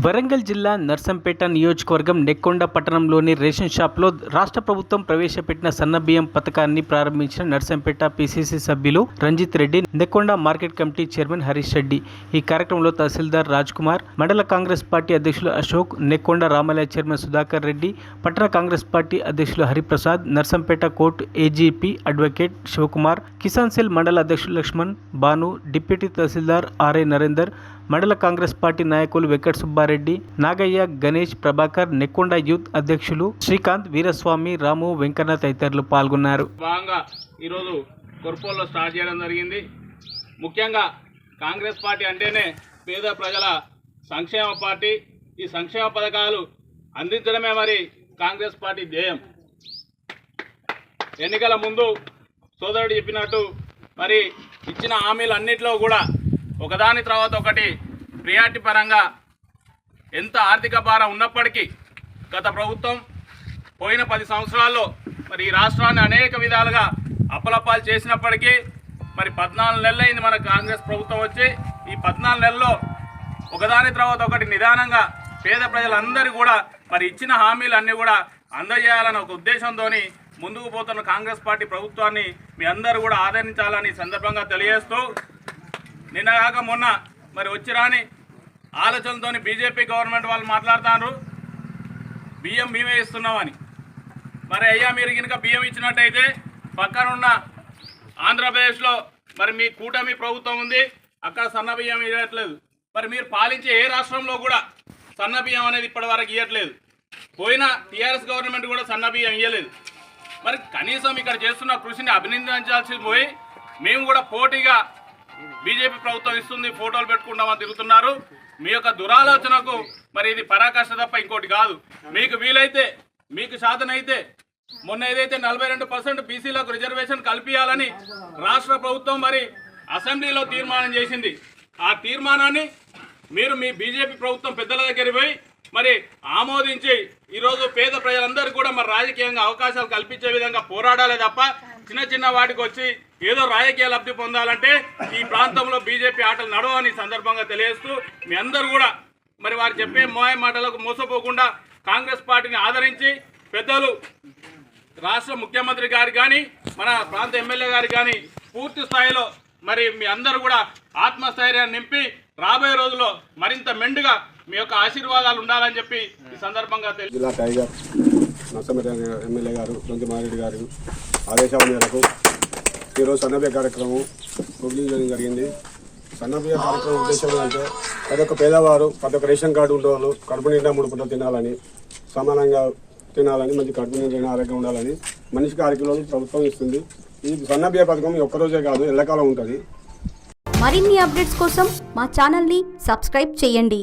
వరంగల్ జిల్లా నర్సంపేట నియోజకవర్గం నెక్కొండ పట్టణంలోని రేషన్ షాప్లో రాష్ట్ర ప్రభుత్వం ప్రవేశపెట్టిన సన్నబియ్యం పథకాన్ని ప్రారంభించిన నర్సంపేట పిసిసి సభ్యులు Ranjith Reddy, Nekkonda market committee chairman Harish Reddy. ఈ కార్యక్రమంలో తహసీల్దార్ రాజ్ కుమార్, మండల కాంగ్రెస్ పార్టీ అధ్యక్షులు అశోక్, నెక్కొండ రామాలయ చైర్మన్ సుధాకర్ రెడ్డి, పట్టణ కాంగ్రెస్ పార్టీ అధ్యక్షులు Hariprasad, Narsampet court AGP advocate Shivakumar, Kisan cell మండల అధ్యక్షులు లక్ష్మణ్, భాను, డిప్యూటీ తహసీల్దార్ ఆర్ఏ నరేందర్, మండల కాంగ్రెస్ పార్టీ నాయకులు వెంకట సుబ్బారెడ్డి, నాగయ్య, గణేష్, ప్రభాకర్, నెక్కొండ యూత్ అధ్యక్షులు శ్రీకాంత్, వీరస్వామి, రాము, వెంకన్న తదితరులు పాల్గొన్నారు. భాగంగా ఈరోజు కొర్పోల్లో స్టార్ట్ చేయడం జరిగింది. ముఖ్యంగా కాంగ్రెస్ పార్టీ అంటేనే పేద ప్రజల సంక్షేమ పార్టీ. ఈ సంక్షేమ పథకాలు అందించడమే మరి కాంగ్రెస్ పార్టీ ధ్యేయం. ఎన్నికల ముందు సోదరుడు చెప్పినట్టు మరి ఇచ్చిన హామీలన్నింటిలో కూడా ఒకదాని తర్వాత ఒకటి ప్రియారిటీ పరంగా ఎంత ఆర్థిక భారం ఉన్నప్పటికీ గత ప్రభుత్వం పోయిన 10 సంవత్సరాల్లో మరి ఈ రాష్ట్రాన్ని అనేక విధాలుగా అప్పలపాలు చేసినప్పటికీ మరి 14 నెలలైంది మన కాంగ్రెస్ ప్రభుత్వం వచ్చి. ఈ 14 నెలల్లో ఒకదాని తర్వాత ఒకటి నిదానంగా పేద ప్రజలందరూ కూడా మరి ఇచ్చిన హామీలన్నీ కూడా అందజేయాలన్న ఒక ఉద్దేశంతో ముందుకు పోతున్న కాంగ్రెస్ పార్టీ ప్రభుత్వాన్ని మీ అందరూ కూడా ఆదరించాలని సందర్భంగా తెలియజేస్తూ, నిన్న కాక మొన్న మరి వచ్చి రాని ఆలోచనతో బీజేపీ గవర్నమెంట్ వాళ్ళు మాట్లాడుతున్నారు బియ్యం మేమే ఇస్తున్నామని. మరి అయ్యా మీరు కనుక బియ్యం ఇచ్చినట్టయితే పక్కనున్న ఆంధ్రప్రదేశ్లో మరి మీ కూటమి ప్రభుత్వం ఉంది, అక్కడ సన్న బియ్యం ఇవ్వట్లేదు. మరి మీరు పాలించే ఏ రాష్ట్రంలో కూడా సన్న బియ్యం అనేది ఇప్పటి వరకు ఇవ్వట్లేదు. పోయిన టీఆర్ఎస్ గవర్నమెంట్ కూడా సన్న బియ్యం ఇవ్వలేదు. మరి కనీసం ఇక్కడ చేస్తున్న కృషిని అభినందించాల్సి పోయి మేము కూడా పోటీగా బీజేపీ ప్రభుత్వం ఇస్తుంది ఫోటోలు పెట్టుకుంటామని తిరుగుతున్నారు. మీ యొక్క దురాలోచనకు మరి ఇది పరాకాష్ట తప్ప ఇంకోటి కాదు. మీకు వీలైతే, మీకు శాతనైతే మొన్న ఏదైతే 42% బీసీలకు రిజర్వేషన్ కల్పించాలని రాష్ట్ర ప్రభుత్వం మరి అసెంబ్లీలో తీర్మానం చేసింది. ఆ తీర్మానాన్ని మీరు మీ బీజేపీ ప్రభుత్వం పెద్దల దగ్గర పోయి మరి ఆమోదించి ఈరోజు పేద ప్రజలందరికీ కూడా మరి రాజకీయంగా అవకాశాలు కల్పించే విధంగా పోరాడాలే తప్ప చిన్న చిన్న వాటికి వచ్చి ఏదో రాజకీయ లబ్ధి పొందాలంటే ఈ ప్రాంతంలో బీజేపీ ఆటలు నడవని సందర్భంగా తెలియజేస్తూ, మీ అందరూ కూడా మరి వారు చెప్పే మాటలకు మోసపోకుండా కాంగ్రెస్ పార్టీని ఆదరించి పెద్దలు రాష్ట్ర ముఖ్యమంత్రి గారు కానీ మన ప్రాంత ఎమ్మెల్యే గారు కానీ పూర్తి స్థాయిలో మరి మీ అందరూ కూడా ఆత్మస్థైర్యాన్ని నింపి రాబోయే రోజుల్లో మరింత మెండుగా మీ యొక్క ఆశీర్వాదాలు ఉండాలని చెప్పి ఈ సందర్భంగా జిల్లా టైగర్ నర్సంపేట ఎమ్మెల్యే గారు రంజిమారెడ్డి గారు ఆదేశాల మేరకు ఈరోజు సన్నబియ్య కార్యక్రమం ముగించడం జరిగింది. సన్నబియ్య కార్యక్రమం ఉద్దేశం అంటే ప్రతి ఒక్క పేదవారు, ప్రతి ఒక్క రేషన్ కార్డు ఉండేవాళ్ళు కడుపు నిండా 3 పూటలు తినాలని, సమానంగా తినాలని, మంచి కడుపు నిండా ఆరోగ్యం ఉండాలని మనిషికి 6 కిలోలు ప్రభుత్వం ఇస్తుంది. ఈ సన్నబియ్య పథకం ఒక్కరోజే కాదు, ఎల్లకాలం ఉంటుంది. మరిన్ని అప్డేట్స్ కోసం మా ఛానల్ని సబ్స్క్రైబ్ చేయండి.